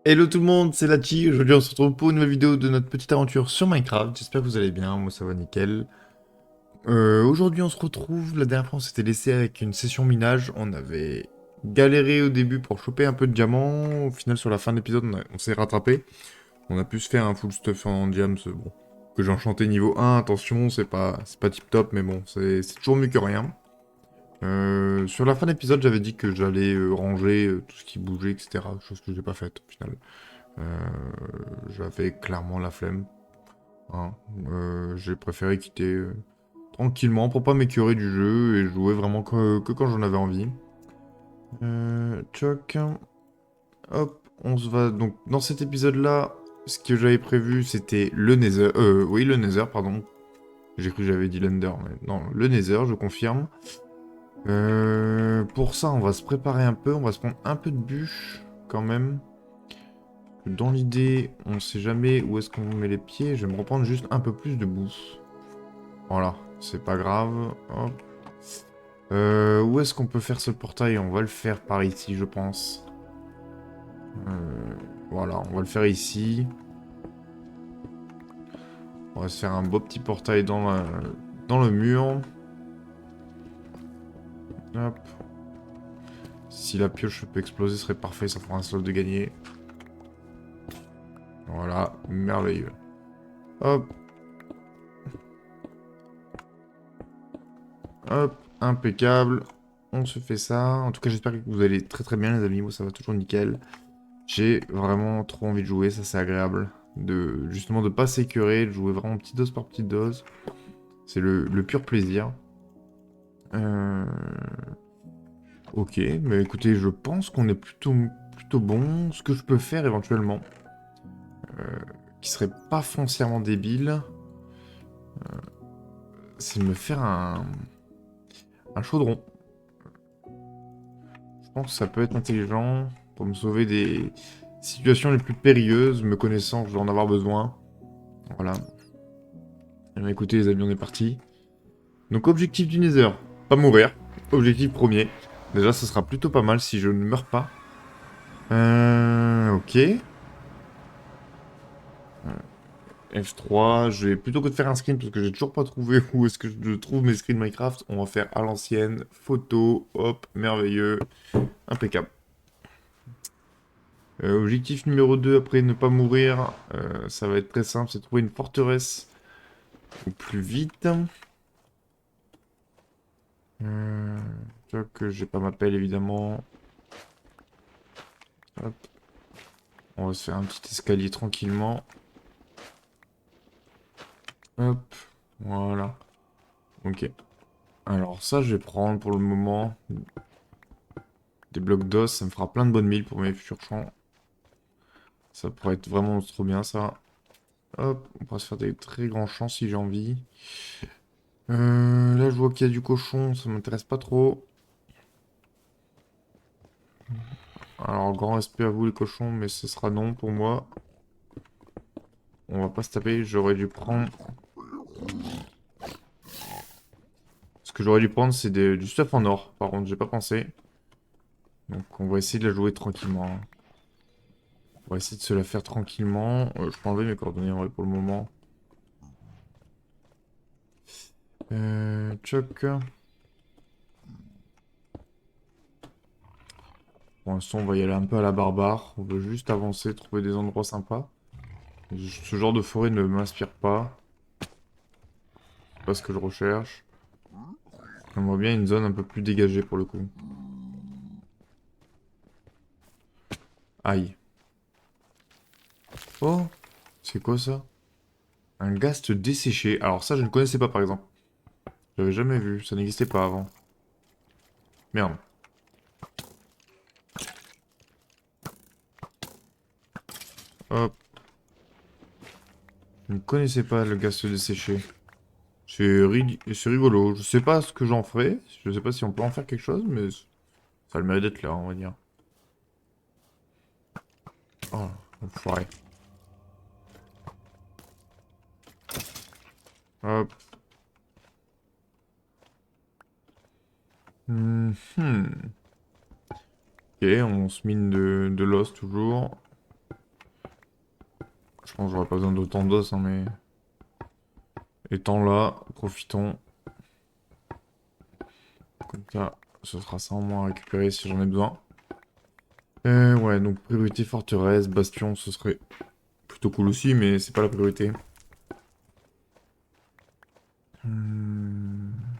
Hello tout le monde, c'est Lachi. Aujourd'hui on se retrouve pour une nouvelle vidéo de notre petite aventure sur Minecraft. J'espère que vous allez bien, moi ça va nickel. Aujourd'hui on se retrouve, la dernière fois on s'était laissé avec une session minage. On avait galéré au début pour choper un peu de diamants. Au final sur la fin de l'épisode on s'est rattrapé. On a pu se faire un full stuff en diams, bon. Que j'ai enchanté niveau 1, attention, c'est pas tip top, mais bon, c'est toujours mieux que rien. Sur la fin de l'épisode j'avais dit que j'allais ranger tout ce qui bougeait, etc. Chose que j'ai pas faite au final. Euh, J'avais clairement la flemme, hein. J'ai préféré quitter tranquillement pour pas m'écœurer du jeu et jouer vraiment que quand j'en avais envie. Tchoc. Hop, on se va. Donc, dans cet épisode-là, ce que j'avais prévu, c'était le Nether. Oui, le Nether, pardon. J'ai cru que j'avais dit l'Ender, mais non, le Nether, je confirme. Pour ça, on va se préparer un peu. On va se prendre un peu de bûche, quand même. Dans l'idée, on sait jamais où est-ce qu'on met les pieds. Je vais me reprendre juste un peu plus de bouffe. Voilà, c'est pas grave. Hop. Où est-ce qu'on peut faire ce portail? On va le faire par ici, je pense. Voilà, on va le faire ici. On va se faire un beau petit portail dans le mur. Hop. Si la pioche peut exploser, ce serait parfait. Ça fera un slot de gagner. Voilà, merveilleux. Hop, hop, impeccable. On se fait ça. En tout cas, j'espère que vous allez très très bien, les amis. Moi, ça va toujours nickel. J'ai vraiment trop envie de jouer, ça c'est agréable. Justement de pas s'écœurer, de jouer vraiment petite dose par petite dose. C'est le pur plaisir. Euh, Ok, mais écoutez, je pense qu'on est plutôt bon. Ce que je peux faire éventuellement, qui serait pas foncièrement débile, c'est me faire un chaudron. Je pense que ça peut être intelligent pour me sauver des situations les plus périlleuses. Me connaissant, je vais en avoir besoin. Voilà. Eh bien, écoutez les amis, on est parti. Donc objectif du Nether, pas mourir. Objectif premier. Déjà, ça sera plutôt pas mal si je ne meurs pas. Ok. F3, je vais plutôt que de faire un screen parce que j'ai toujours pas trouvé où est-ce que je trouve mes screens Minecraft. On va faire à l'ancienne, photo, hop, merveilleux, impeccable. Objectif numéro 2, après ne pas mourir, ça va être très simple, c'est trouver une forteresse au plus vite. Euh, que j'ai pas ma pelle évidemment. Hop. On va se faire un petit escalier tranquillement. Hop, voilà. Ok. Alors ça, je vais prendre pour le moment des blocs d'os. Ça me fera plein de bonnes milles pour mes futurs champs. Ça pourrait être vraiment trop bien, ça. Hop, on pourra se faire des très grands champs si j'ai envie. Là, je vois qu'il y a du cochon. Ça m'intéresse pas trop. Alors, grand respect à vous, les cochons, mais ce sera non pour moi. On va pas se taper. J'aurais dû prendre... Ce que j'aurais dû prendre, c'est du stuff en or. Par contre, j'ai pas pensé. Donc, on va essayer de la jouer tranquillement, hein. On va essayer de se la faire tranquillement. Je peux enlever mes coordonnées en vrai pour le moment. Choc. Pour l'instant, on va y aller un peu à la barbare. On veut juste avancer, trouver des endroits sympas. Ce genre de forêt ne m'inspire pas. C'est pas ce que je recherche. J'aimerais bien une zone un peu plus dégagée pour le coup. Aïe. Oh, c'est quoi ça? Un ghast desséché. Alors ça, je ne connaissais pas par exemple. J'avais jamais vu, ça n'existait pas avant. Merde. Hop. Je ne connaissais pas le ghast desséché. C'est rigolo. Je sais pas ce que j'en ferai. Je sais pas si on peut en faire quelque chose, mais ça a le mérite d'être là, on va dire. Oh, enfoiré. Hop. Mhm. Ok, on se mine de l'os toujours. Je pense que j'aurais pas besoin d'autant d'os, hein, mais... Étant là, profitons. Comme ça, ce sera ça en moins à récupérer si j'en ai besoin. Ouais, donc priorité forteresse, bastion, ce serait plutôt cool aussi, mais c'est pas la priorité.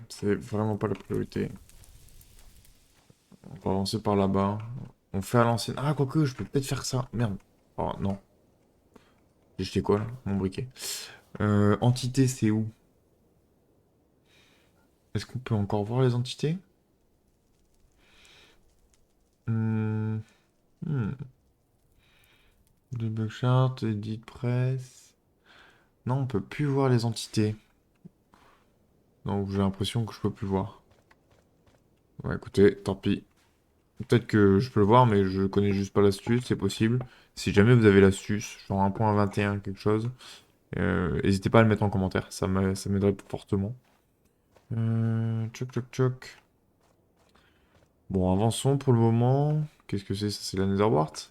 C'est vraiment pas la priorité. On va avancer par là-bas. On fait à l'ancienne. Ah, quoique, je peux peut-être faire ça. Merde. Oh, non. J'ai jeté quoi, là? Mon briquet. Entité, c'est où? Est-ce qu'on peut encore voir les entités? Hmm. Hmm. Double chart, edit press. Non, on peut plus voir les entités. Donc j'ai l'impression que je peux plus voir. Ouais, écoutez, tant pis. Peut-être que je peux le voir, mais je connais juste pas l'astuce, c'est possible. Si jamais vous avez l'astuce, genre 1.21, quelque chose, n'hésitez pas à le mettre en commentaire, ça m'aiderait fortement. Tchoc tchoc tchoc. Bon, avançons pour le moment. Qu'est-ce que c'est? Ça, c'est la Netherwart?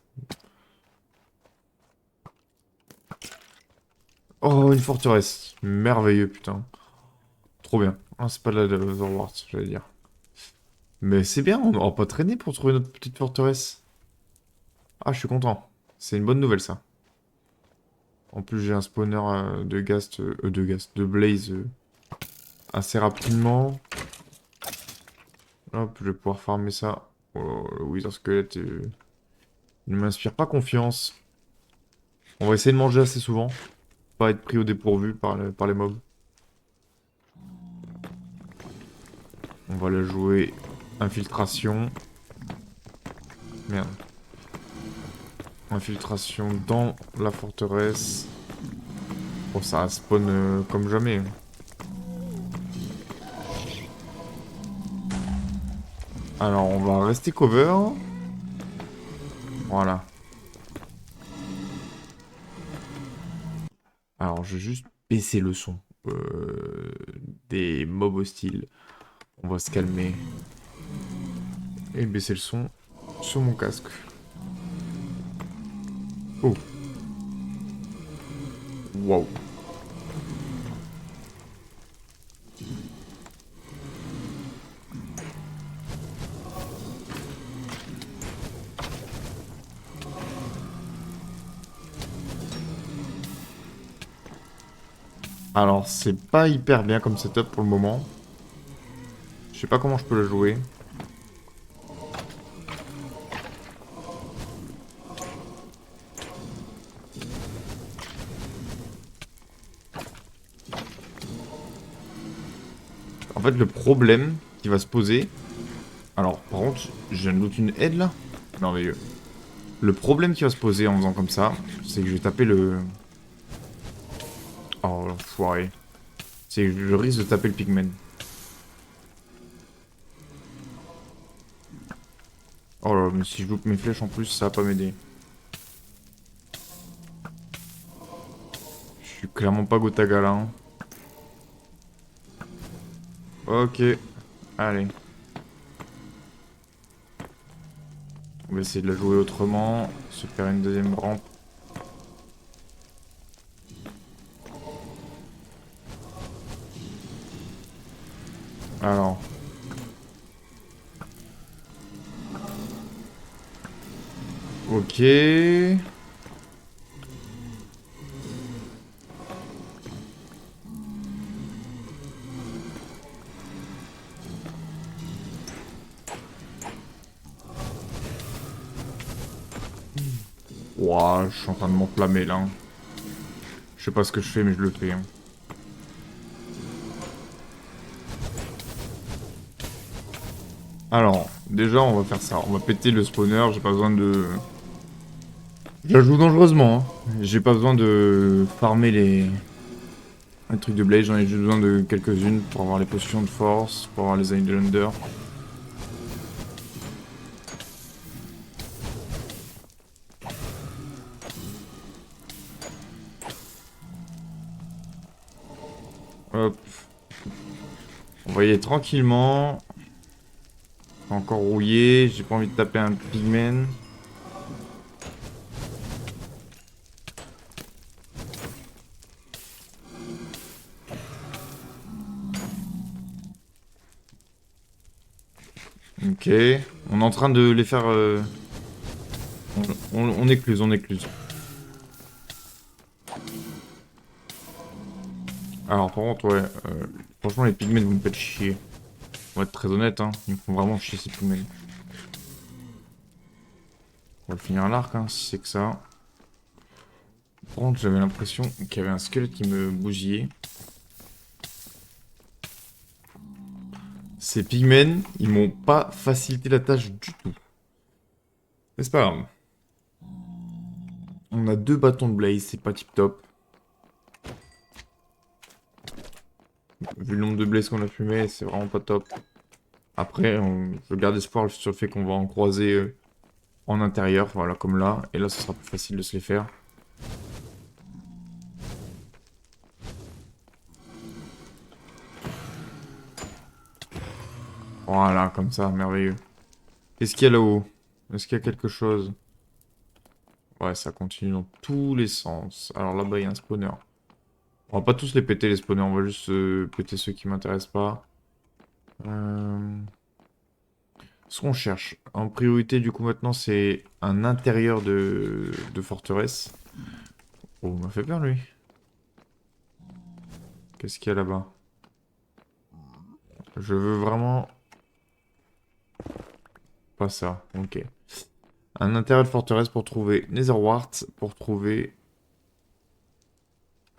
Oh, une forteresse. Merveilleux, putain. Trop bien. Ah, c'est pas de la Netherwart, j'allais dire. Mais c'est bien, on n'aura pas traîné pour trouver notre petite forteresse. Ah, je suis content. C'est une bonne nouvelle, ça. En plus, j'ai un spawner de blaze assez rapidement. Hop, je vais pouvoir farmer ça. Oh, le Wither Squelette ne m'inspire pas confiance. On va essayer de manger assez souvent. Pas être pris au dépourvu par les mobs. On va la jouer infiltration. Merde. Infiltration dans la forteresse. Oh, ça spawn comme jamais. Alors, on va rester cover. Voilà. Alors, je vais juste baisser le son des mobs hostiles. On va se calmer. Et baisser le son sur mon casque. Oh. Waouh. Alors, c'est pas hyper bien comme setup pour le moment. Je sais pas comment je peux la jouer. En fait, le problème qui va se poser... Alors, par contre, je viens de loot une aide, là. Merveilleux. Le problème qui va se poser en faisant comme ça, c'est que je vais taper le... Oh, l'enfoiré. C'est que je risque de taper le pigman. Oh là, mais si je loupe mes flèches en plus, ça va pas m'aider. Je suis clairement pas Gotaga là, hein. Ok. Allez. On va essayer de la jouer autrement. Se faire une deuxième rampe. Alors. Ok. Ouah, je suis en train de m'enflammer là. Je sais pas ce que je fais, mais je le fais, hein. Alors, déjà, on va faire ça. On va péter le spawner. J'ai pas besoin de... Je la joue dangereusement, hein. J'ai pas besoin de farmer les trucs de Blaze. J'en ai juste besoin de quelques-unes pour avoir les potions de force, pour avoir les Highlander. Hop. On va y aller tranquillement. Encore rouillé. J'ai pas envie de taper un pigman. Ok. On est en train de les faire... on écluse, on écluse. Alors par contre, ouais, franchement les pigments vous me faites chier. On va être très honnête, hein, ils me font vraiment chier ces pigments. On va finir l'arc, hein, si c'est que ça. Par contre, j'avais l'impression qu'il y avait un squelette qui me bousillait. Ces pigments, ils m'ont pas facilité la tâche du tout. Mais c'est pas grave. On a 2 bâtons de blaze, c'est pas tip top. Vu le nombre de blazes qu'on a fumé, c'est vraiment pas top. Après, je garde espoir sur le fait qu'on va en croiser en intérieur, voilà, comme là. Et là, ce sera plus facile de se les faire. Voilà, comme ça, merveilleux. Qu'est-ce qu'il y a là-haut? Est-ce qu'il y a quelque chose? Ouais, ça continue dans tous les sens. Alors là-bas, il y a un spawner. On va pas tous les péter, les spawners. On va juste péter ceux qui m'intéressent pas. Ce qu'on cherche, en priorité, du coup, maintenant, c'est un intérieur de forteresse. Oh, il m'a fait peur, lui. Qu'est-ce qu'il y a là-bas? Je veux vraiment... Pas ça, ok. Un intérieur de forteresse pour trouver Netherwart, pour trouver...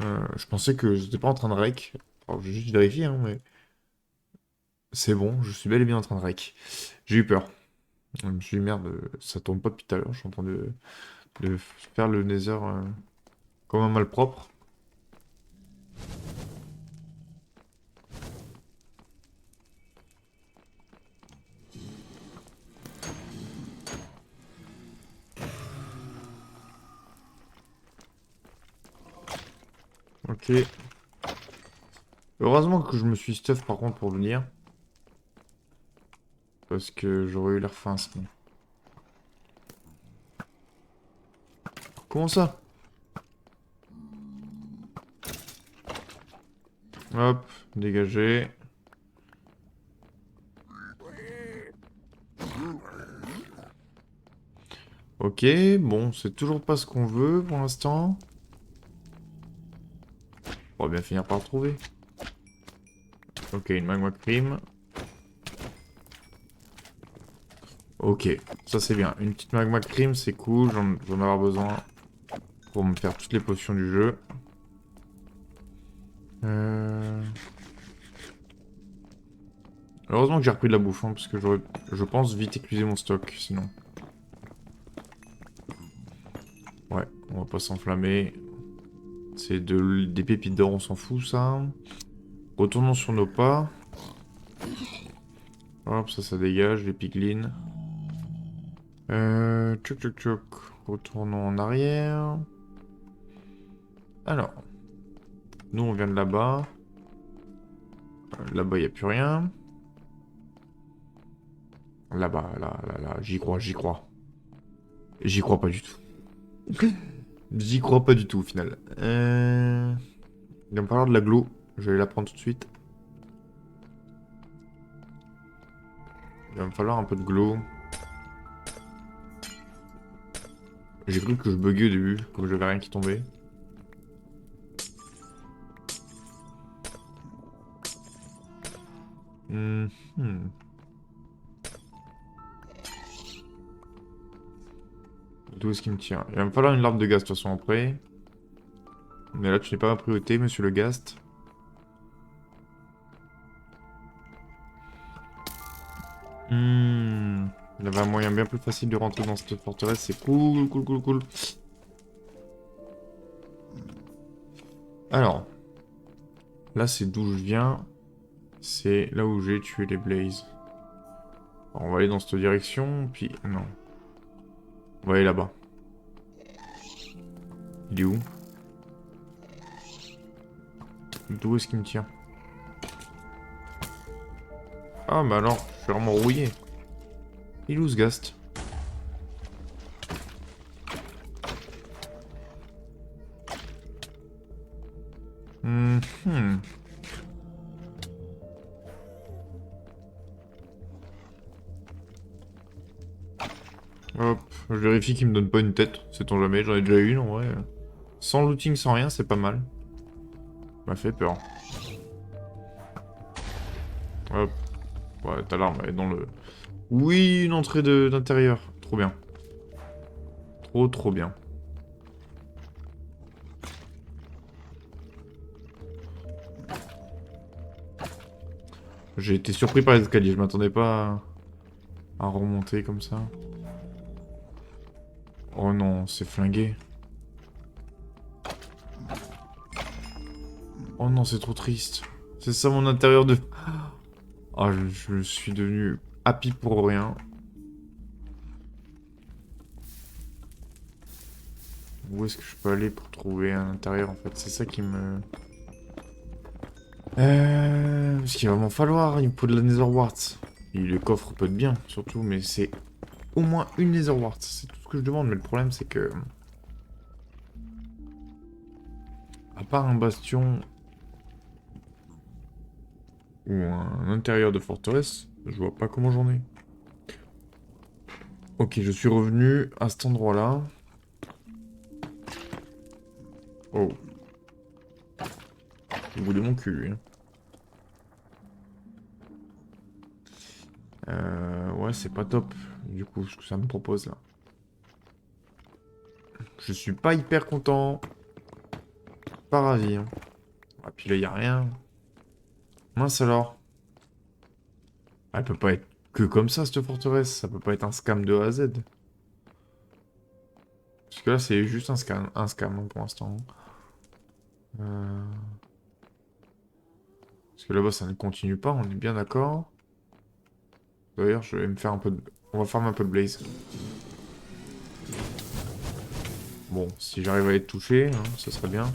je pensais que j'étais pas en train de rec. Alors, j'ai juste vérifié, hein, mais... C'est bon, je suis bel et bien en train de rec. J'ai eu peur. Je me suis dit, merde, ça tourne pas depuis tout à l'heure. Je suis en train de faire le Nether comme un malpropre. Ok. Heureusement que je me suis stuff par contre pour venir. Parce que j'aurais eu l'air fin sinon. Comment ça? Hop, dégagé. Ok, bon, c'est toujours pas ce qu'on veut pour l'instant. On va bien finir par le trouver. Ok, une magma cream. Ok, ça c'est bien. Une petite magma cream, c'est cool, j'en ai avoir besoin pour me faire toutes les potions du jeu. Euh... Heureusement que j'ai repris de la bouffe, hein, parce que j'aurais, je pense, vite épuisé mon stock, sinon. Ouais, on va pas s'enflammer. C'est des pépites d'or, on s'en fout, ça. Retournons sur nos pas. Hop, ça dégage, les piglins. Tchouk tchouk tchouk. Retournons en arrière. Alors, nous on vient de là-bas. Là-bas, il n'y a plus rien. Là-bas, là, j'y crois, j'y crois. J'y crois pas du tout. J'y crois pas du tout au final. Il va me falloir de la glow. Je vais la prendre tout de suite. Il va me falloir un peu de glow. J'ai cru que je buguais au début, comme j'avais rien qui tombait. Hmm. D'où est-ce qu'il me tient? Il va me falloir une larve de gaz de toute façon après. Mais là, tu n'es pas ma priorité, monsieur le Gast. Il y avait un moyen bien plus facile de rentrer dans cette forteresse. C'est cool, cool, cool, cool. Alors, là, c'est d'où je viens. C'est là où j'ai tué les Blazes. Alors, on va aller dans cette direction, puis... Non. On va aller là-bas. Il est où? D'où est-ce qu'il me tient? Ah, bah alors, je suis vraiment rouillé. Il est où ce Gast? Mhm. Je vérifie qu'il me donne pas une tête, sait-on jamais, j'en ai déjà une en vrai. Sans looting, sans rien, c'est pas mal. Ça m'a fait peur. Hop. Ouais, ta l'arme, elle est dans le... Oui, une entrée d'intérieur. Trop bien. Trop bien. J'ai été surpris par les escaliers, je m'attendais pas à remonter comme ça. Oh non, c'est flingué. Oh non, c'est trop triste. C'est ça mon intérieur de... Ah, je suis devenu happy pour rien. Où est-ce que je peux aller pour trouver un intérieur en fait? C'est ça qui me... Parce qu'il va m'en falloir, il me faut de la Nether Wart. Et le coffre peut être bien, surtout, mais c'est au moins une Nether Wart. C'est tout ce que je demande, mais le problème c'est que... À part un bastion... Ou un intérieur de forteresse, je vois pas comment j'en ai. Ok, je suis revenu à cet endroit-là. Oh. Il voulait mon cul, lui. Ouais, c'est pas top, du coup, ce que ça me propose, là. Je suis pas hyper content. Pas ravi, hein. Ah, puis là, y a rien. Mince alors. Ah, elle peut pas être que comme ça, cette forteresse. Ça peut pas être un scam de A à Z. Parce que là, c'est juste un scam hein, pour l'instant. Euh, Parce que là-bas, ça ne continue pas, on est bien d'accord. D'ailleurs, je vais me faire un peu de... On va farmer un peu de blaze. Bon, si j'arrive à les toucher, hein, ça serait bien.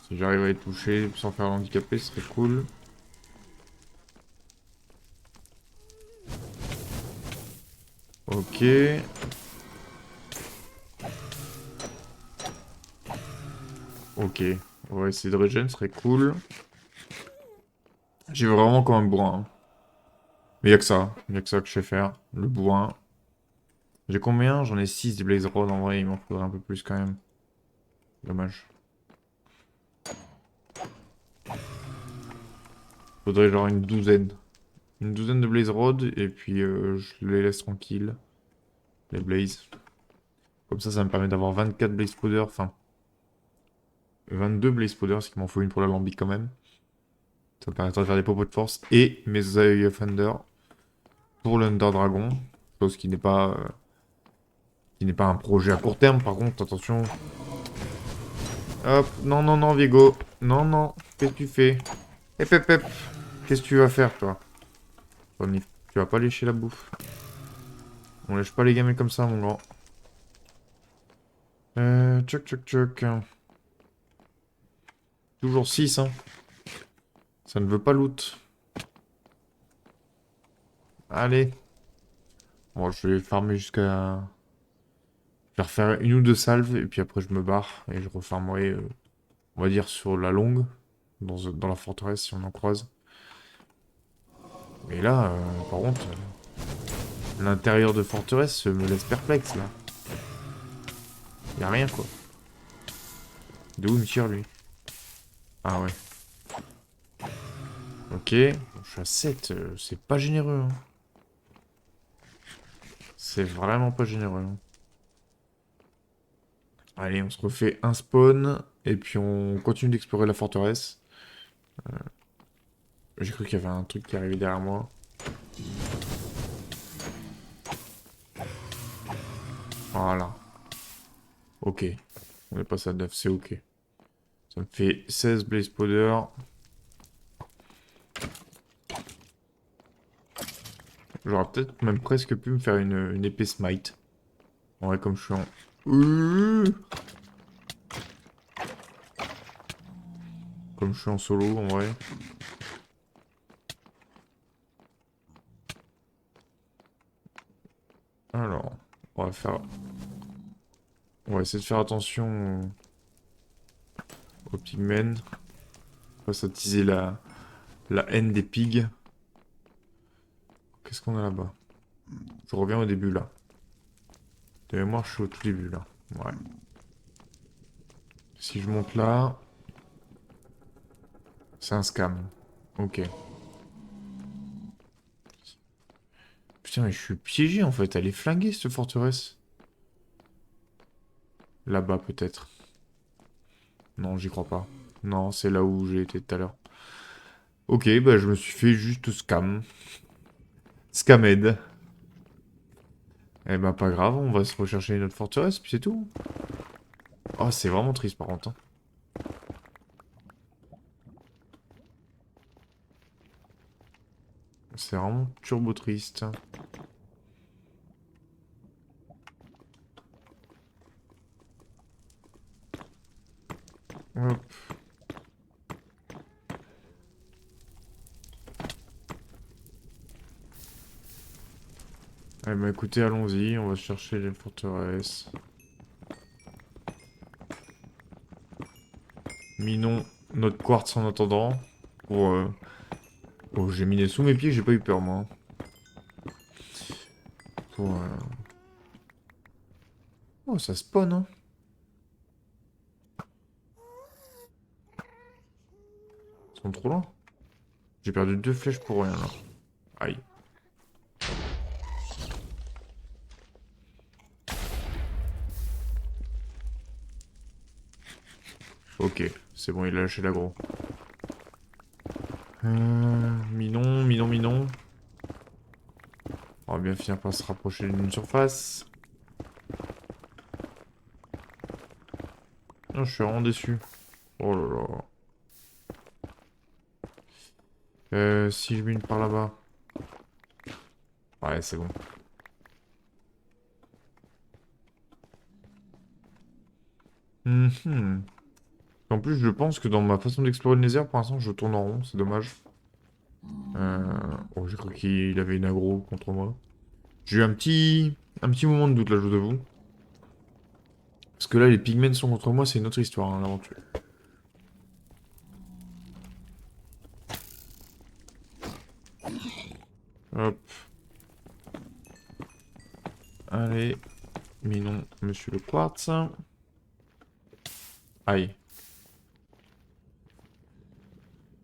Si j'arrive à les toucher sans faire l'handicaper, ce serait cool. Ok. Ok. On va essayer de regen, ce serait cool. J'ai vraiment comme un bourrin, hein. Mais y'a que ça. Y'a que ça que je sais faire. Le bourrin. J'ai combien? J'en ai 6 des Blaze Rod. En vrai, il m'en faudrait un peu plus quand même. Dommage. Faudrait genre une douzaine. Une douzaine de Blaze Rod. Et puis je les laisse tranquilles. Les Blaze. Comme ça me permet d'avoir 24 Blaze Powder. Enfin, 22 Blaze Powder. Parce qu'il m'en faut une pour la lambic quand même. Ça me permettra de faire des popos de force. Et mes Eye of Thunder. Pour l'Under Dragon. Chose qui n'est pas un projet à court terme. Par contre, attention. Hop. Non, non, non, Vigo. Non, non. Qu'est-ce que tu fais? Hep, hep, hep. Qu'est-ce que tu vas faire, toi? Tu vas pas lécher la bouffe. On lèche pas les gamins comme ça, mon grand. Tchoc, tchoc, tchoc. Toujours 6, hein. Ça ne veut pas loot. Allez. Bon, je vais farmer jusqu'à... Je vais refaire une ou deux salves, et puis après je me barre, et je refarmerai, on va dire, sur la longue, dans la forteresse, si on en croise. Mais là, par contre, l'intérieur de forteresse me laisse perplexe, là. Y a rien, quoi. De où il me tire, lui? Ah ouais. Ok. Bon, je suis à 7, c'est pas généreux, hein. C'est vraiment pas généreux, hein. Allez, on se refait un spawn, et puis on continue d'explorer la forteresse. J'ai cru qu'il y avait un truc qui arrivait derrière moi. Voilà. Ok. On est passé à 9, c'est ok. Ça me fait 16 Blaze Powder. J'aurais peut-être même presque pu me faire une épée smite. En vrai, comme je suis en... Comme je suis en solo, en vrai. Alors, on va faire... On va essayer de faire attention aux pigmen. Pas attiser la haine des pigs. Qu'est-ce qu'on a là-bas? Je reviens au début là. De mémoire, je suis au tout début là. Ouais. Si je monte là, c'est un scam. Ok. Putain, mais je suis piégé en fait. Elle est flinguée cette forteresse. Là-bas peut-être. Non, j'y crois pas. Non, c'est là où j'ai été tout à l'heure. Ok, bah je me suis fait juste scam. Scamed. Eh ben pas grave, on va se rechercher une autre forteresse, puis c'est tout. Oh, c'est vraiment triste par contre, hein. C'est vraiment turbo triste. Hop. Eh ben écoutez, allons-y, on va chercher les forteresses. Minons notre quartz en attendant. Pour, oh, j'ai miné sous mes pieds, j'ai pas eu peur moi, hein. Pour, oh, ça spawn, hein. Ils sont trop loin. J'ai perdu 2 flèches pour rien là. Aïe. Ok, c'est bon, il a lâché l'aggro. Minon, minon, minon. On va bien finir par se rapprocher d'une surface. Non, je suis vraiment déçu. Oh là là. Si je mine par là-bas. Ouais, c'est bon. Mhm. En plus, je pense que dans ma façon d'explorer le Nether, pour l'instant, je tourne en rond, c'est dommage. Oh, j'ai cru qu'il avait une aggro contre moi. J'ai eu un petit moment de doute là, je vous avoue. Parce que là, les pigmen sont contre moi, c'est une autre histoire, hein, l'aventure. Hop. Allez. Minons, monsieur le quartz. Aïe.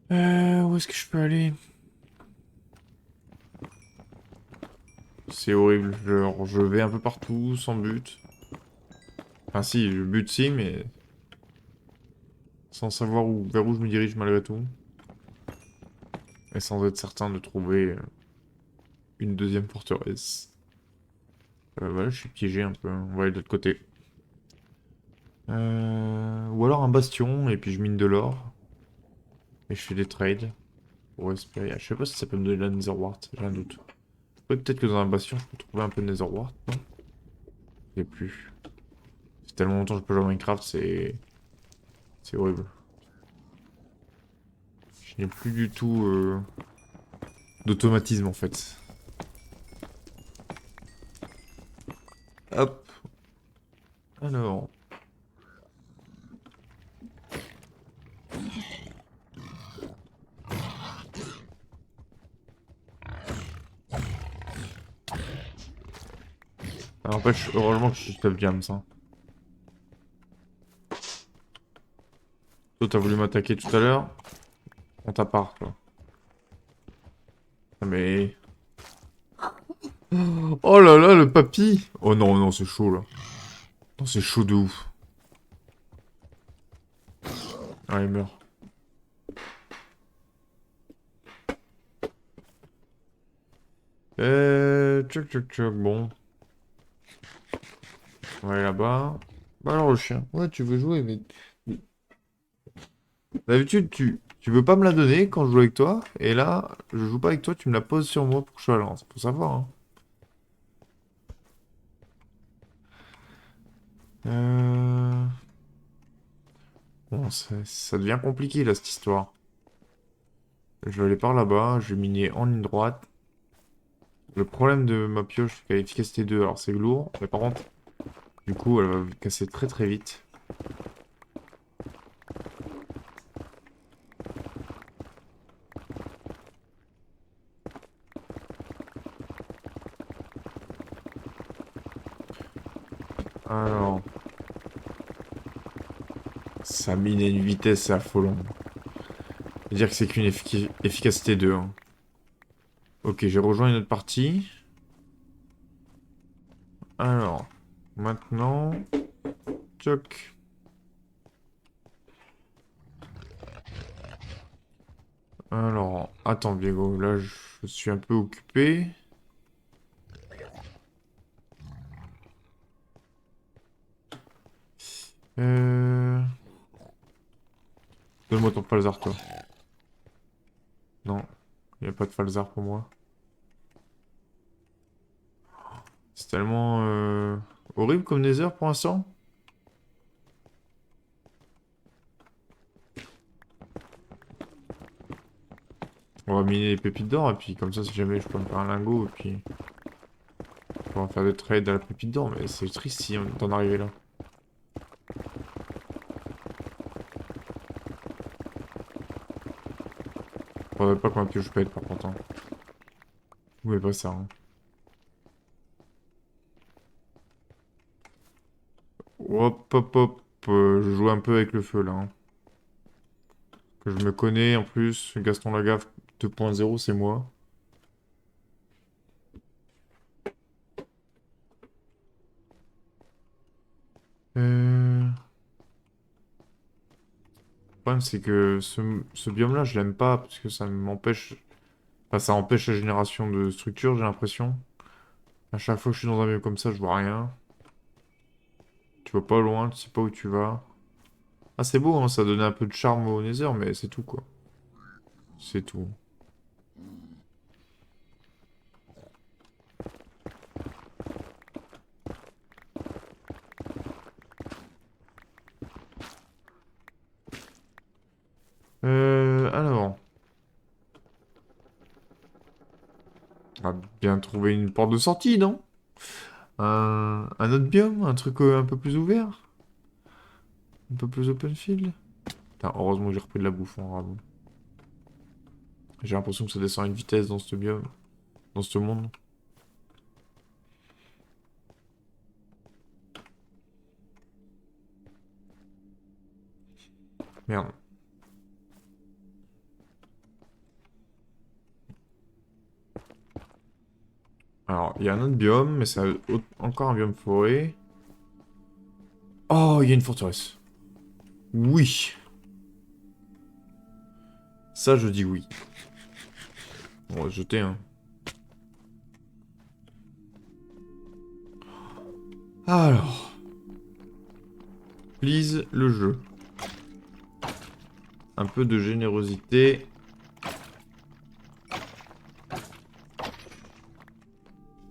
Où est-ce que je peux aller? C'est horrible, genre, je vais un peu partout, sans but. Enfin si, le but si, mais sans savoir vers où je me dirige malgré tout. Et sans être certain de trouver une deuxième forteresse. Voilà, je suis piégé un peu, on va aller de l'autre côté. Ou alors un bastion, et puis je mine de l'or. Et je fais des trades pour espérer. Je sais pas si ça peut me donner la Netherwart, j'ai un doute. Peut-être que dans un bastion, je peux trouver un peu de Netherwart, non? Je sais plus. C'est tellement longtemps que je peux jouer à Minecraft, c'est horrible. Je n'ai plus du tout d'automatisme en fait. Hop. Alors. N'empêche, heureusement que je suis Top Jams, hein. Toi, t'as voulu m'attaquer tout à l'heure. On t'a part, toi. Ah, mais... Oh là là, le papy! Oh non, non, c'est chaud, là. Non, c'est chaud de ouf. Ah, il meurt. Tchoc, tchoc, tchoc, bon. On va aller là-bas. Bah alors, le chien. Ouais, tu veux jouer, mais... D'habitude, tu veux pas me la donner quand je joue avec toi. Et là, je joue pas avec toi, tu me la poses sur moi pour que je la lance. Faut savoir, hein. Euh... Bon, ça devient compliqué, là, cette histoire. Je vais aller par là-bas, je vais miner en ligne droite. Le problème de ma pioche, c'est qu'elle a efficacité 2, alors c'est lourd. Mais par contre, du coup, elle va casser très très vite. Alors, ça mine à une vitesse affolante. C'est-à-dire que c'est qu'une efficacité 2. Hein. Ok, j'ai rejoint une autre partie. Alors, maintenant... Tchoc. Alors, attends, Diego, là, je suis un peu occupé. Euh... Donne-moi ton falzar, toi. Non, il n'y a pas de falzar pour moi. C'est tellement horrible comme Nether pour l'instant. On va miner les pépites d'or, et puis comme ça, si jamais je peux me faire un lingot, et puis on va faire des trades à la pépite d'or, mais c'est triste si on est en arrivé là. Faudrait pas qu'on pioche pète par contre. Hein. Ou pas ça. Hein. Hop, hop, hop. Je joue un peu avec le feu là. Hein. Que je me connais en plus. Gaston Lagaffe 2.0, c'est moi. Le problème, c'est que ce biome-là, je l'aime pas parce que ça m'empêche. Enfin, ça empêche la génération de structures, j'ai l'impression. À chaque fois que je suis dans un biome comme ça, je vois rien. Tu vas pas loin, tu sais pas où tu vas. Ah, c'est beau, hein, ça donnait un peu de charme au Nether, mais c'est tout, quoi. C'est tout. Alors... On va bien trouver une porte de sortie, non? Un autre biome, un truc un peu plus ouvert? Un peu plus open field? Putain, heureusement que j'ai repris de la bouffe en rame. J'ai l'impression que ça descend à une vitesse dans ce biome. Dans ce monde. Merde. Alors, il y a un autre biome, mais c'est encore un biome forêt. Oh, il y a une forteresse. Oui. Ça, je dis oui. On va se jeter, hein. Alors. Please, le jeu. Un peu de générosité.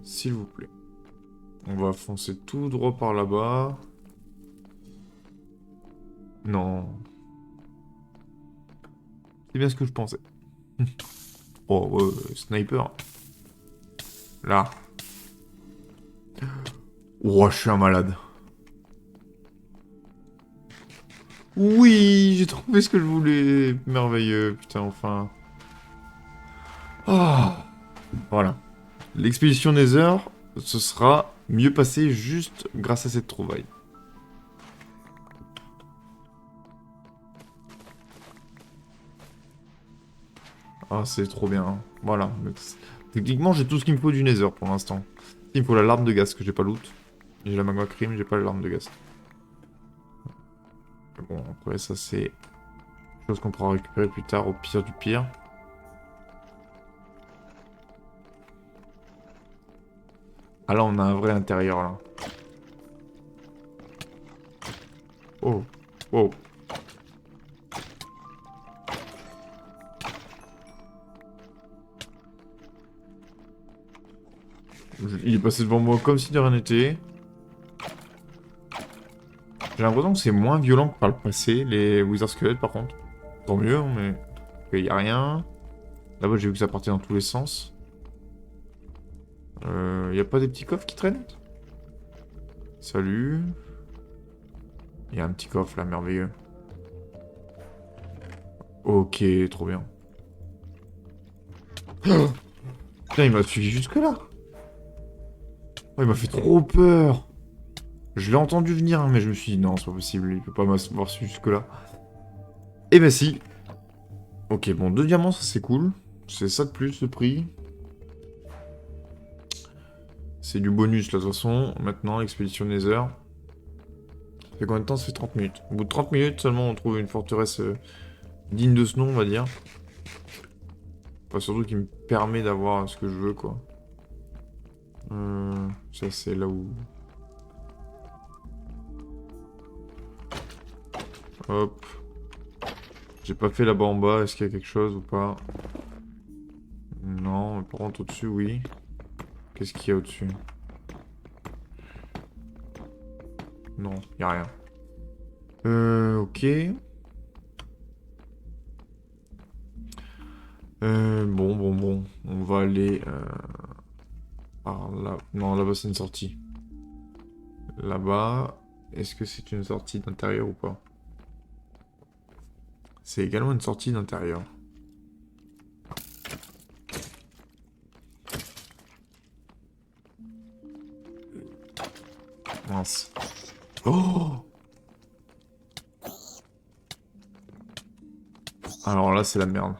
S'il vous plaît. On va foncer tout droit par là-bas. Non. C'est bien ce que je pensais. Oh, sniper. Là. Oh, je suis un malade. Oui, j'ai trouvé ce que je voulais. Merveilleux, putain, enfin. Ah, voilà. L'expédition Nether, ce sera mieux passé juste grâce à cette trouvaille. Ah, c'est trop bien. Hein. Voilà. Techniquement, j'ai tout ce qu'il me faut du Nether pour l'instant. Il me faut la larme de gaz que j'ai pas loot. J'ai la magma cream, j'ai pas la larme de gaz. Bon, après, ça c'est quelque chose qu'on pourra récupérer plus tard, au pire du pire. Ah là, on a un vrai intérieur, là. Oh, oh. Il est passé devant moi comme si de rien n'était. J'ai l'impression que c'est moins violent que par le passé, les Wizard Skeletons par contre. Tant mieux, hein, mais... Il y a rien. Là-bas, j'ai vu que ça partait dans tous les sens. Y a pas des petits coffres qui traînent? Salut. Il y a un petit coffre là, merveilleux. Ok, trop bien. Putain, il m'a suivi jusque là. Oh, il m'a fait trop peur. Je l'ai entendu venir, hein, mais je me suis dit non, c'est pas possible, il peut pas m'avoir jusque-là. Eh ben si. Ok, bon, 2 diamants, ça c'est cool. C'est ça de plus, le prix. C'est du bonus, là, de toute façon. Maintenant, expédition Nether. Ça fait combien de temps? Ça fait 30 minutes. Au bout de 30 minutes seulement, on trouve une forteresse digne de ce nom, on va dire. Enfin, surtout qui me permet d'avoir ce que je veux, quoi. Ça, c'est là où... Hop. J'ai pas fait là-bas en bas. Est-ce qu'il y a quelque chose ou pas? Non, mais par contre, au-dessus, oui. Qu'est-ce qu'il y a au-dessus? Non, y a rien. Ok. Bon. On va aller par là. Non, là-bas, c'est une sortie. Là-bas, est-ce que c'est une sortie d'intérieur ou pas? C'est également une sortie d'intérieur. Mince. Oh! Alors là, c'est la merde.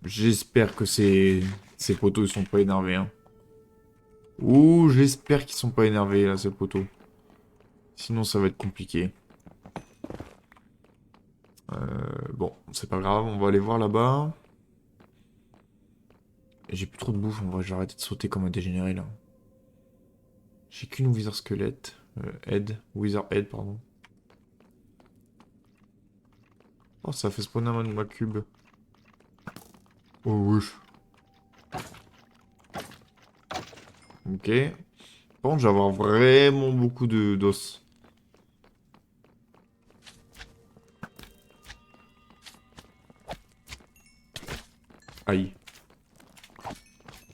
J'espère que ces poteaux, ils sont pas énervés, hein. Ouh, j'espère qu'ils sont pas énervés, là, ces poteaux. Sinon, ça va être compliqué. Bon, c'est pas grave, on va aller voir là-bas. J'ai plus trop de bouffe, en vrai, je vais arrêter de sauter comme un dégénéré, là. J'ai qu'une Wither Squelette. Wither Head, pardon. Oh, ça a fait spawner ma cube. Oh, wesh. Ok. Par contre, je vais avoir vraiment beaucoup de d'os. Aïe.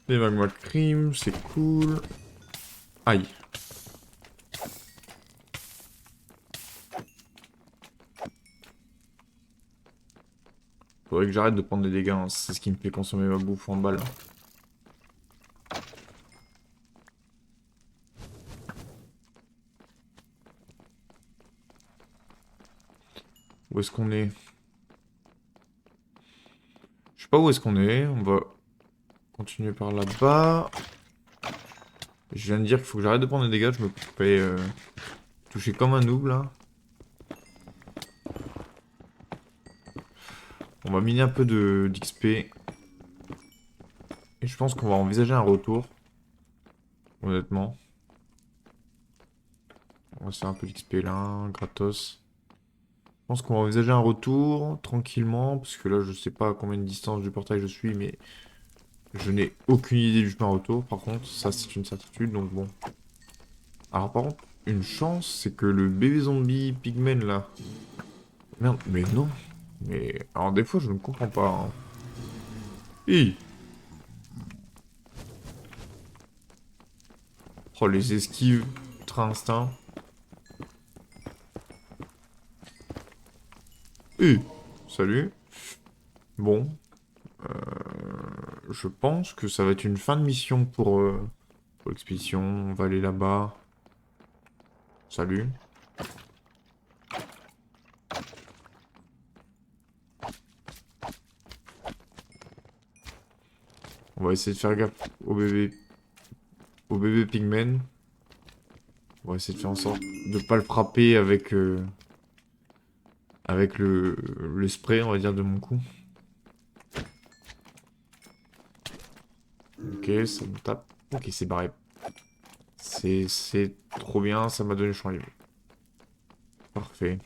Les magma cream, c'est cool. Aïe. Faudrait que j'arrête de prendre des dégâts, hein. C'est ce qui me fait consommer ma bouffe en balle. Où est-ce qu'on est? Je sais pas où est-ce qu'on est. On va continuer par là-bas. Je viens de dire qu'il faut que j'arrête de prendre des dégâts. Je me fais toucher comme un noob là. On va miner un peu d'XP. Et je pense qu'on va envisager un retour. Honnêtement. On va se faire un peu d'XP là, gratos. Je pense qu'on va envisager un retour tranquillement. Parce que là, je sais pas à combien de distance du portail je suis. Mais je n'ai aucune idée du chemin retour. Par contre, ça c'est une certitude. Donc bon. Alors par contre, une chance, c'est que le bébé zombie pigmen là. Merde, mais non. Mais alors des fois, je ne comprends pas, hein. Hi. Oh, les esquives, ultra instinct. Salut. Bon, je pense que ça va être une fin de mission pour l'expédition. On va aller là-bas. Salut. On va essayer de faire gaffe au bébé pigman. On va essayer de faire en sorte de pas le frapper avec le spray, on va dire, de mon coup. Ok, ça me tape. Ok, c'est barré. C'est trop bien, ça m'a donné chaud. Parfait.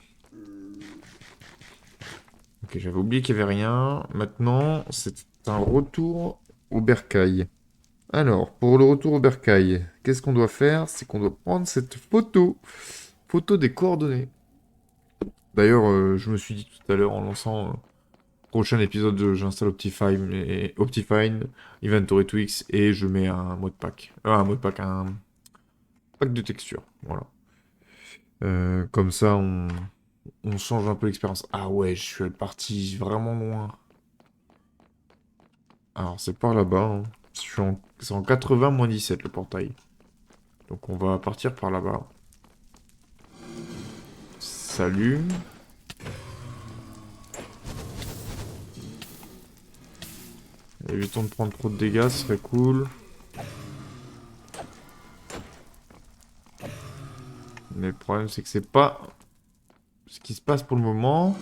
Ok, j'avais oublié qu'il n'y avait rien. Maintenant, c'est un retour au bercail. Alors, pour le retour au bercail, qu'est-ce qu'on doit faire? C'est qu'on doit prendre cette photo. Photo des coordonnées. D'ailleurs, je me suis dit tout à l'heure en lançant prochain épisode, j'installe Optifine, Inventory Tweaks et je mets un mot de pack. Un pack de texture. Voilà. Comme ça, on change un peu l'expérience. Ah ouais, je suis parti vraiment loin. Alors, c'est par là-bas, hein. C'est en 80 -17 le portail. Donc on va partir par là-bas. Salut. Évitons de prendre trop de dégâts, ce serait cool. Mais le problème, c'est que c'est pas ce qui se passe pour le moment.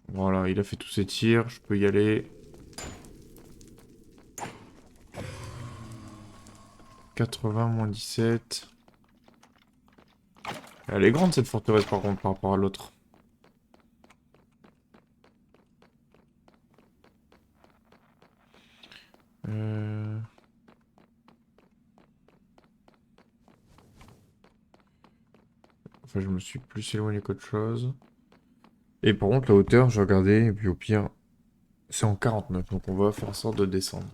Voilà, il a fait tous ses tirs, je peux y aller. 80 moins 17. Elle est grande cette forteresse par contre par rapport à l'autre. Euh... Enfin, je me suis plus éloigné qu'autre chose. Et par contre, la hauteur, j'ai regardé, et puis au pire, c'est en 49, donc on va faire en sorte de descendre.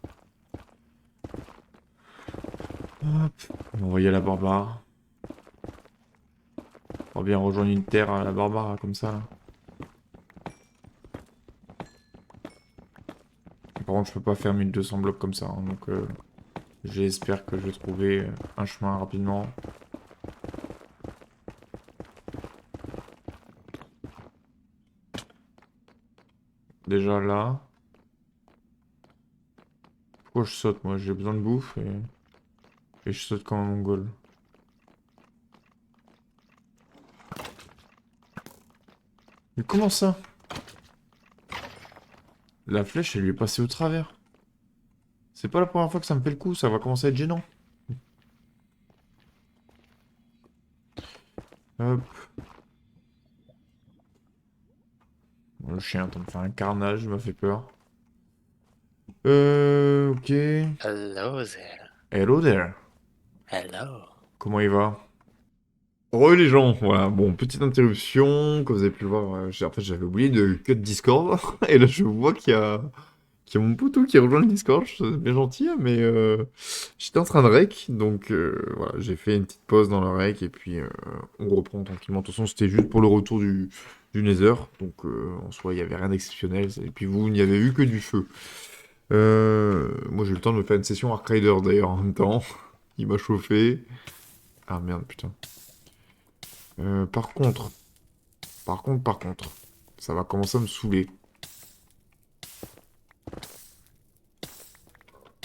Hop, on va envoyer la barbare. On va bien rejoindre une terre à la barbare, là, comme ça. Là. Par contre, je peux pas faire 1200 blocs comme ça, hein, donc j'espère que je vais trouver un chemin rapidement. Déjà là. Pourquoi je saute, moi? J'ai besoin de bouffe et je saute comme un mongol. Mais comment ça? La flèche, elle lui est passée au travers. C'est pas la première fois que ça me fait le coup, ça va commencer à être gênant. Hop. Le chien est en train de faire un carnage, il m'a fait peur. Ok. Hello there. Hello there. Hello. Comment il va? Re les gens, voilà, bon, petite interruption, comme vous avez pu le voir, en fait j'avais oublié de cut Discord, et là je vois qu'il y a mon poteau qui rejoint le Discord, c'est bien gentil, hein, mais j'étais en train de rec, donc voilà, j'ai fait une petite pause dans le rec, et puis on reprend tranquillement. De toute façon, c'était juste pour le retour du Nether, donc en soi, il n'y avait rien d'exceptionnel, et puis vous n'y avez vu que du feu. Moi, j'ai eu le temps de me faire une session Ark Raider, d'ailleurs, en même temps. Il m'a chauffé. Ah merde, putain. Par contre, par contre, ça va commencer à me saouler.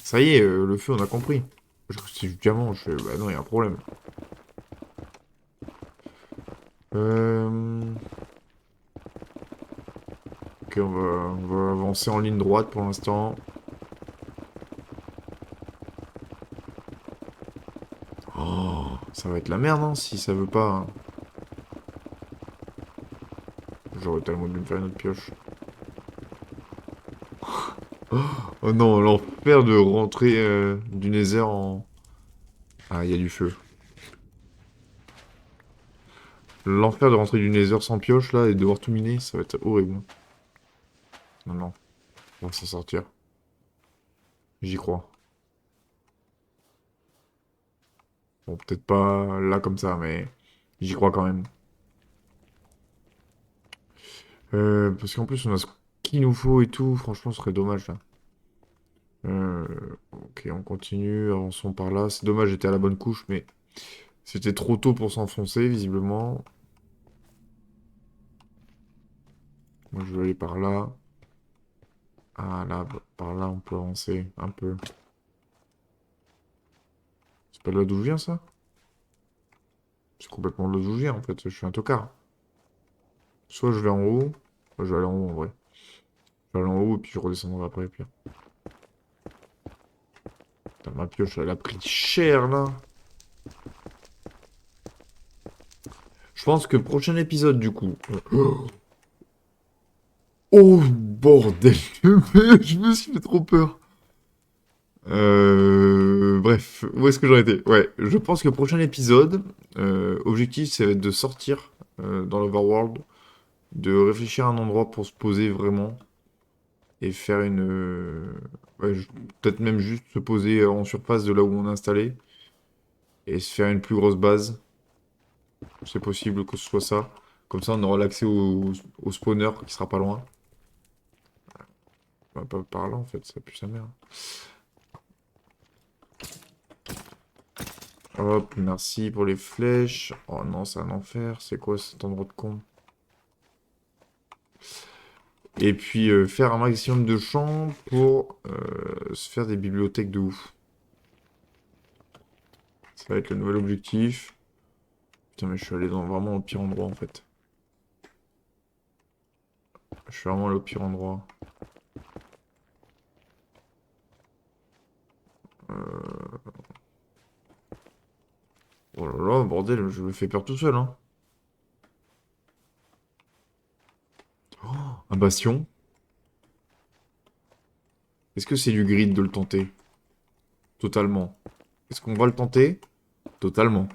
Ça y est, le feu, on a compris. C'est du diamant, je fais, bah non, il y a un problème. Euh... Ok, on va avancer en ligne droite pour l'instant. Oh, ça va être la merde, hein, si ça veut pas. Hein. J'aurais tellement dû me faire une autre pioche. Oh non, l'enfer de rentrer du Nether en... Ah, il y a du feu. L'enfer de rentrer du Nether sans pioche, là, et de devoir tout miner, ça va être horrible. Non, non, on va s'en sortir. J'y crois. Bon, peut-être pas là comme ça, mais j'y crois quand même. Parce qu'en plus, on a ce qu'il nous faut et tout. Franchement, ce serait dommage, là. Euh, ok, on continue, avançons par là. C'est dommage, j'étais à la bonne couche, mais c'était trop tôt pour s'enfoncer, visiblement. Moi, je vais aller par là. Ah, là, par là, on peut avancer un peu. C'est pas de là d'où je viens, ça? C'est complètement de là d'où je viens, en fait. Je suis un tocard. Soit je vais en haut, soit je vais aller en haut, en vrai. Je vais aller en haut, et puis je redescendrai après, pire. Putain, ma pioche, elle a pris cher, là. Je pense que prochain épisode, du coup. Oh, bordel de merde, je me suis fait trop peur. Bref, où est-ce que j'en étais? Ouais, je pense que prochain épisode, objectif, c'est de sortir dans l'Overworld, de réfléchir à un endroit pour se poser vraiment, et faire une... ouais, peut-être même juste se poser en surface de là où on est installé, et se faire une plus grosse base. C'est possible que ce soit ça. Comme ça, on aura l'accès au spawner qui sera pas loin. Bah, pas par là, en fait, ça pue sa mère. Hop, merci pour les flèches. Oh non, c'est un enfer. C'est quoi cet endroit de con? Et puis faire un maximum de champs pour se faire des bibliothèques de ouf. Ça va être le nouvel objectif. Putain, mais je suis allé dans vraiment au pire endroit en fait. Je suis vraiment allé au pire endroit. Oh là là, bordel, je me fais peur tout seul, hein. Un bastion. Est-ce que c'est du grid de le tenter? Totalement. Est-ce qu'on va le tenter? Totalement.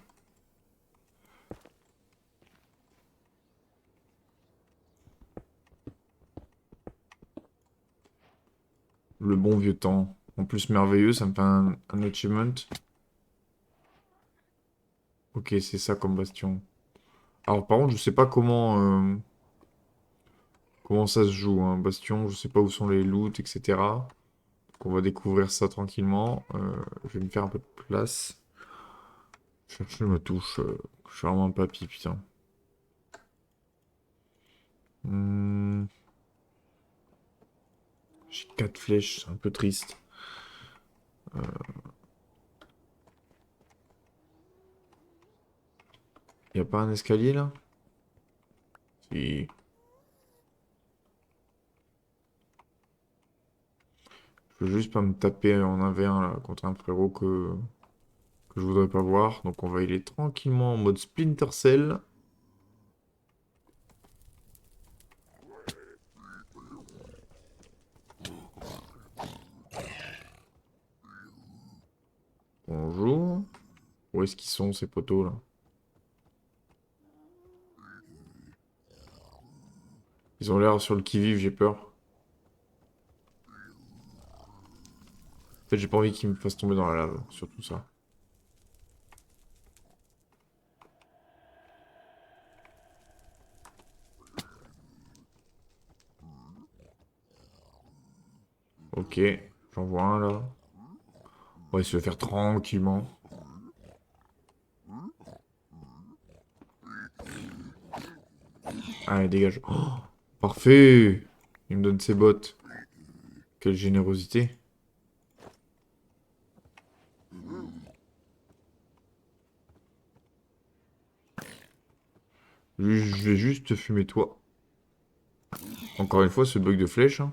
Le bon vieux temps. En plus, merveilleux, ça me fait un achievement. Ok, c'est ça comme bastion. Alors, par contre, je sais pas comment ça se joue, hein. Bastion, je sais pas où sont les loots, etc. Donc, on va découvrir ça tranquillement. Je vais me faire un peu de place. Chercher ma touche. Je suis vraiment un papy, putain. Hmm, j'ai 4 flèches, c'est un peu triste. Y a pas un escalier là? Si. Je veux juste pas me taper en 1v1 là, contre un frérot que je voudrais pas voir. Donc on va y aller tranquillement en mode Splinter Cell. Bonjour. Où est-ce qu'ils sont ces poteaux là? Ils ont l'air sur le qui-vive, j'ai peur. En fait, j'ai pas envie qu'ils me fassent tomber dans la lave, surtout ça. Ok, j'en vois un là. On va se le faire tranquillement. Allez, dégage. Oh, parfait! Il me donne ses bottes. Quelle générosité. Je vais juste fumer toi. Encore une fois, ce bug de flèche, hein.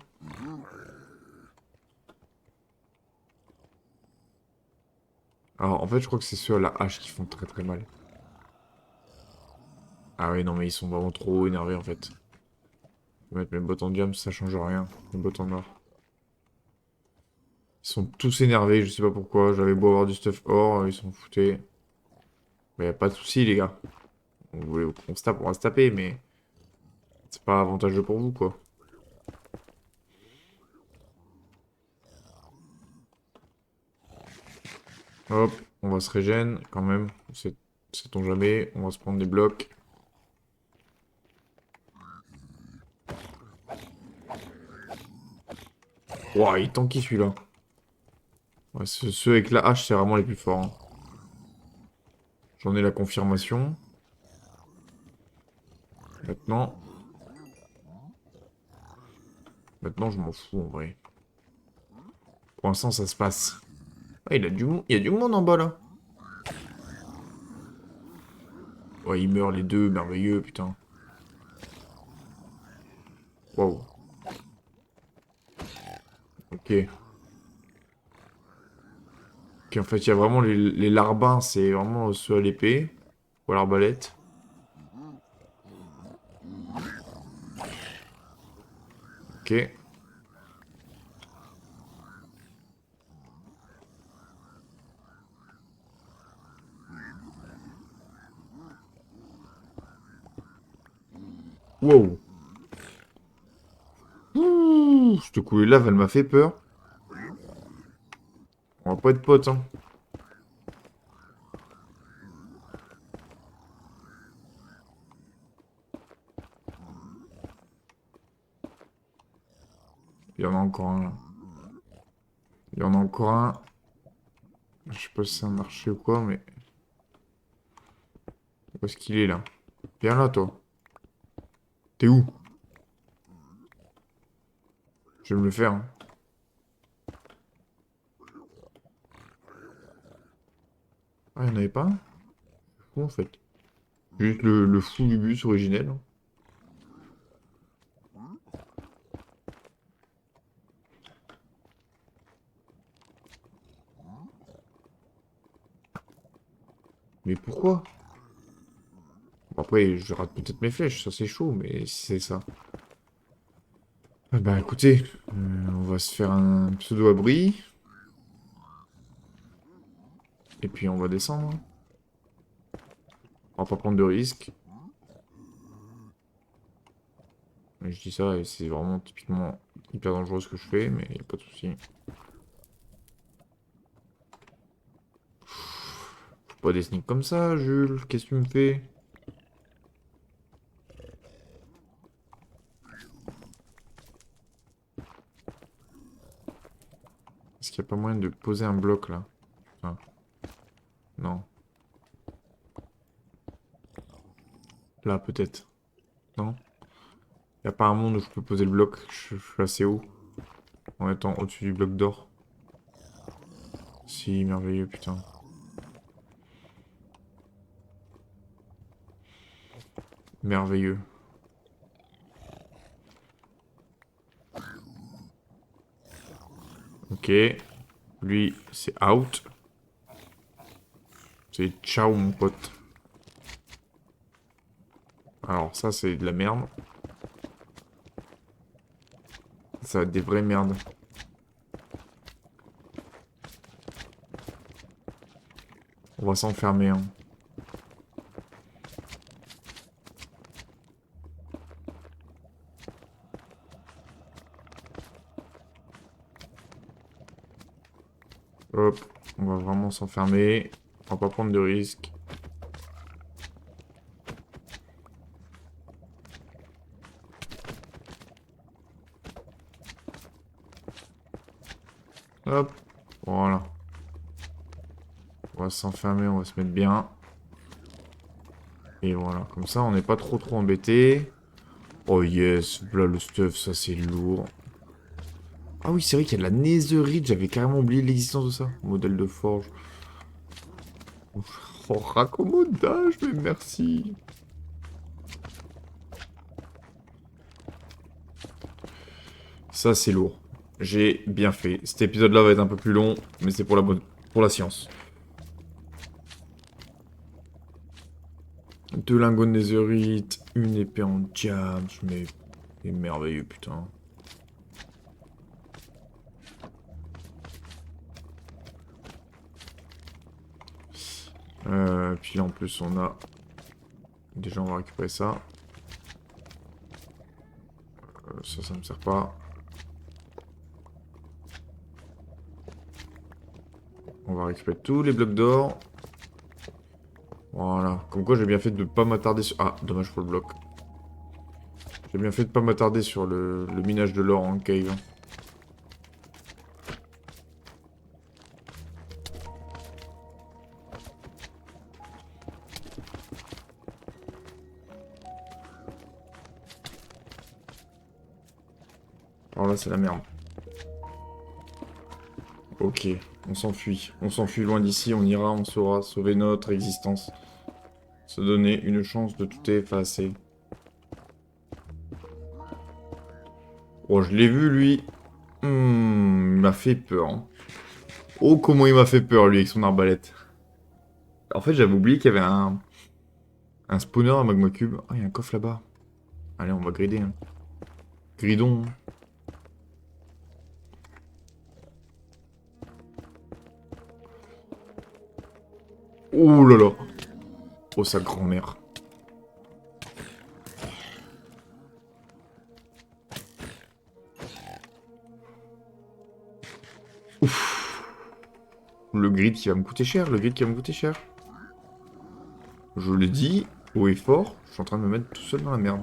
Alors, en fait, je crois que c'est ceux à la hache qui font très très mal. Ah oui, non, mais ils sont vraiment trop énervés, en fait. Je vais mettre mes bottes en diamant, ça change rien. Mes bottes en or. Ils sont tous énervés, je sais pas pourquoi. J'avais beau avoir du stuff or, ils s'en foutaient. Mais y a pas de soucis, les gars. Vous voulez qu'on se tape, on va se taper, mais c'est pas avantageux pour vous, quoi. Hop, on va se régène, quand même. Sait-on jamais. On va se prendre des blocs. Ouah, il tanky celui-là. Ouais, ceux avec la hache, c'est vraiment les plus forts, hein. J'en ai la confirmation. Maintenant, maintenant, je m'en fous en vrai. Pour l'instant, ça se passe. Ah, il y a du monde en bas là. Ouais, ils meurent les deux, merveilleux, putain. Waouh. Ok. Ok, en fait, il y a vraiment les larbins, c'est vraiment ceux à l'épée. Ou à l'arbalète. Ok. Wow. Ouh, cette coulée lave, elle m'a fait peur. On va pas être potes, hein. Il y en a encore un là. Il y en a encore un. Je sais pas si c'est un archer ou quoi, mais... Où est-ce qu'il est là? Viens là, toi. T'es où? Je vais me le faire. Hein. Ah, il n'y en avait pas un? Où en fait? Juste le fou du bus originel. Hein. Mais pourquoi? Bon, après, je rate peut-être mes flèches, ça c'est chaud, mais si c'est ça. Bah écoutez, on va se faire un pseudo-abri. Et puis on va descendre. Hein. On va pas prendre de risques. Mais je dis ça et c'est vraiment typiquement hyper dangereux ce que je fais, mais y a pas de souci. Faut pas des sneaks comme ça, Jules. Qu'est-ce que tu me fais? Est-ce qu'il y a pas moyen de poser un bloc là? Enfin, non. Là peut-être. Non? Y a pas un monde où je peux poser le bloc. Je suis assez haut. En étant au-dessus du bloc d'or. Si, merveilleux, putain. Merveilleux. Ok. Lui, c'est out. C'est ciao, mon pote. Alors, ça, c'est de la merde. Ça va être des vraies merdes. On va s'enfermer, hein. Hop. On va vraiment s'enfermer. On va pas prendre de risques. Hop. Voilà. On va s'enfermer, on va se mettre bien. Et voilà. Comme ça, on n'est pas trop embêté. Oh yes. Là, le stuff, ça, c'est lourd. Ah oui, c'est vrai qu'il y a de la netherite. J'avais carrément oublié l'existence de ça. Modèle de forge. Oh, raccommodage, mais merci. Ça, c'est lourd. J'ai bien fait. Cet épisode-là va être un peu plus long, mais c'est pour la bonne... pour la science. Deux lingots de netherite, une épée en diamant, mais... C'est merveilleux, putain. Puis là, en plus, on a... Déjà, on va récupérer ça. Ça me sert pas. On va récupérer tous les blocs d'or. Voilà. Comme quoi, j'ai bien fait de pas m'attarder sur... Ah, dommage pour le bloc. J'ai bien fait de pas m'attarder sur le minage de l'or en cave. Alors là, c'est la merde. Ok, on s'enfuit. On s'enfuit loin d'ici, on ira, on saura sauver notre existence. Se donner une chance de tout effacer. Oh, je l'ai vu, lui. Il m'a fait peur. Hein. Oh, comment il m'a fait peur, lui, avec son arbalète. En fait, j'avais oublié qu'il y avait un spawner à Magma Cube. Ah, il y a un coffre là-bas. Allez, on va grider. Hein. Gridons. Hein. Oh là là. Oh, sa grand-mère. Le grid qui va me coûter cher, le grid qui va me coûter cher. Je le dis, haut et fort, je suis en train de me mettre tout seul dans la merde.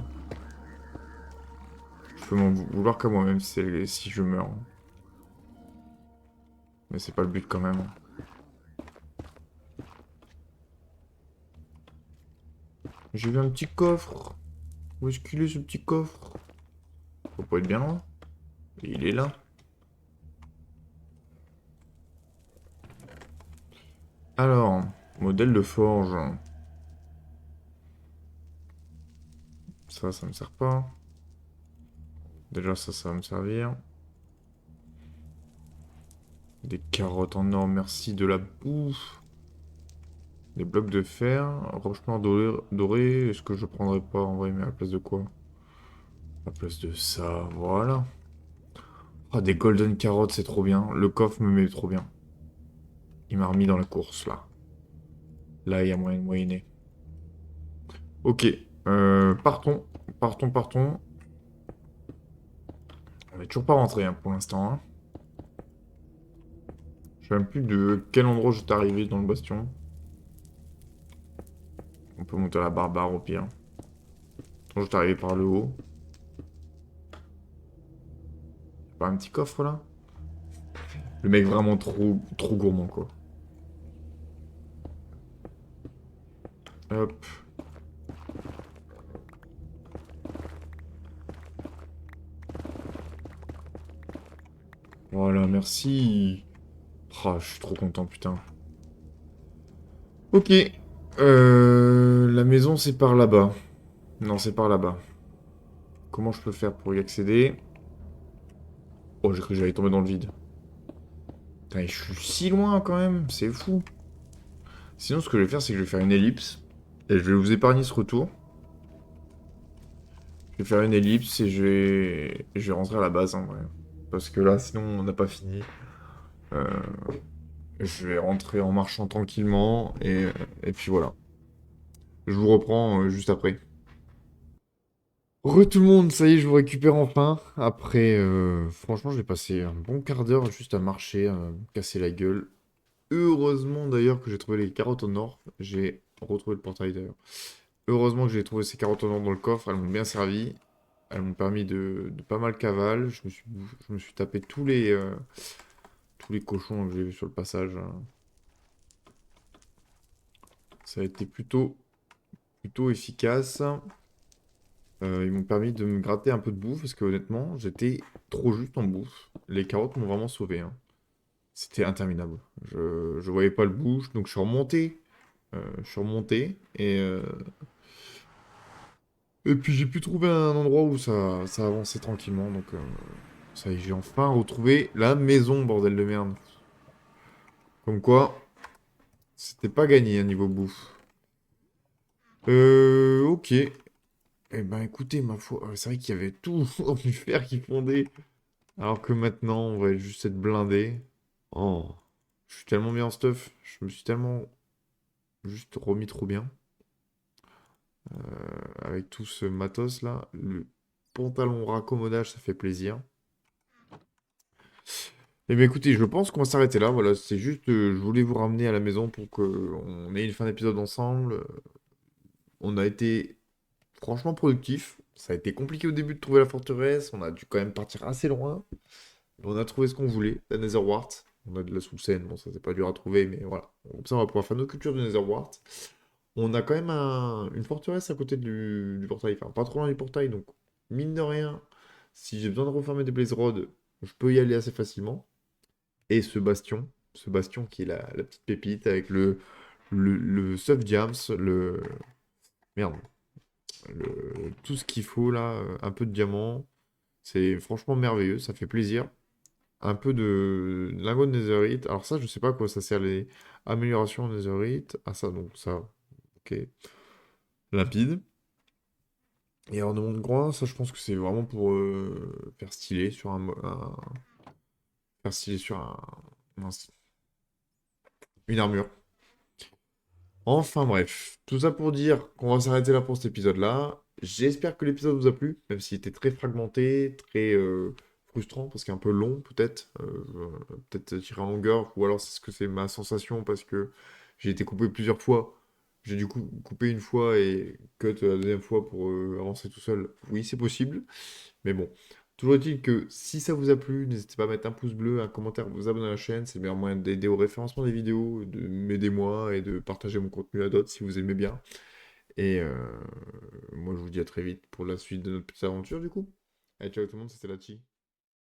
Je peux m'en vouloir qu'à moi-même si je meurs. Mais c'est pas le but quand même. J'ai vu un petit coffre. Où est-ce qu'il est ce petit coffre? Faut pas être bien loin. Il est là. Alors, modèle de forge. Ça me sert pas. Déjà, ça va me servir. Des carottes en or, merci. De la bouffe. Des blocs de fer. Rochement doré. Est-ce que je prendrais pas en vrai, mais à la place de quoi? À la place de ça, voilà. Ah, des golden carottes, c'est trop bien. Le coffre me met trop bien. Il m'a remis dans la course, là. Là, il y a moyen de moyenner. Ok. Partons. Partons. On est toujours pas rentré hein, pour l'instant. Hein. Je sais même plus de quel endroit j'étais arrivé dans le bastion. On peut monter à la barbare au pire. Attends, j'étais arrivé par le haut. Pas un petit coffre là? Le mec vraiment trop gourmand quoi. Hop. Voilà, merci. Ah, je suis trop content, putain. Ok. La maison, c'est par là-bas. Non, c'est par là-bas. Comment je peux faire pour y accéder? Oh, j'ai cru que j'allais tomber dans le vide. Putain, je suis si loin quand même, c'est fou. Sinon, ce que je vais faire, c'est que je vais faire une ellipse. Et je vais vous épargner ce retour. Je vais faire une ellipse et je vais rentrer à la base en vrai. Parce que là, sinon, on n'a pas fini. Euh, je vais rentrer en marchant tranquillement et puis voilà. Je vous reprends juste après. Re tout le monde, ça y est, je vous récupère enfin. Après, franchement, j'ai passé un bon quart d'heure juste à marcher, à me casser la gueule. Heureusement d'ailleurs que j'ai trouvé les carottes en or. J'ai retrouvé le portail d'ailleurs. Heureusement que j'ai trouvé ces carottes en or dans le coffre, elles m'ont bien servi. Elles m'ont permis de pas mal cavale. Je me suis tapé tous les cochons que j'ai vus sur le passage. Hein. Ça a été plutôt efficace. Ils m'ont permis de me gratter un peu de bouffe parce que honnêtement, j'étais trop juste en bouffe. Les carottes m'ont vraiment sauvé. Hein. C'était interminable. Je voyais pas le bout, donc je suis remonté. Je suis remonté et puis j'ai pu trouver un endroit où ça avançait tranquillement. Donc ça y est, j'ai enfin retrouvé la maison, bordel de merde. Comme quoi, c'était pas gagné à niveau bouffe. Ok. Eh ben écoutez, ma foi, c'est vrai qu'il y avait tout du fer qui fondait. Alors que maintenant, on va juste être blindé. Oh, je suis tellement bien en stuff. Je me suis tellement juste remis trop bien. Avec tout ce matos là. Le pantalon raccommodage, ça fait plaisir. Eh bien écoutez, je pense qu'on va s'arrêter là. Voilà, c'est juste, je voulais vous ramener à la maison pour qu'on ait une fin d'épisode ensemble. On a été franchement productif. Ça a été compliqué au début de trouver la forteresse. On a dû quand même partir assez loin. On a trouvé ce qu'on voulait, la Netherwart. On a de la sous-scène, bon ça c'est pas dur à trouver, mais voilà. Comme ça on va pouvoir faire nos cultures de Netherwart. On a quand même une forteresse à côté du portail, enfin pas trop loin du portail, donc mine de rien, si j'ai besoin de refermer des Blaze Rods, je peux y aller assez facilement. Et ce bastion qui est la petite pépite avec le Soft Diams, merde, tout ce qu'il faut là, un peu de diamant, c'est franchement merveilleux, ça fait plaisir. Un peu de lingot de netherite. Alors ça, je sais pas à quoi ça sert les améliorations en netherite. Ah ça, donc ça, ok. Limpide. Et ornement de groin, ça je pense que c'est vraiment pour faire stylé sur faire stylé sur mince, une armure. Enfin bref, tout ça pour dire qu'on va s'arrêter là pour cet épisode-là. J'espère que l'épisode vous a plu, même s'il était très fragmenté, très frustrant, parce qu'il est un peu long peut-être. Peut-être tiré en longueur, ou alors c'est ce que c'est ma sensation, parce que j'ai été coupé plusieurs fois. J'ai dû couper une fois et cut la deuxième fois pour avancer tout seul. Oui, c'est possible. Mais bon, toujours est-il que si ça vous a plu, n'hésitez pas à mettre un pouce bleu, un commentaire, vous abonner à la chaîne. C'est le meilleur moyen d'aider au référencement des vidéos, de m'aider moi et de partager mon contenu à d'autres si vous aimez bien. Et moi, je vous dis à très vite pour la suite de notre petite aventure, du coup. Allez, ciao tout le monde, c'était Lachi.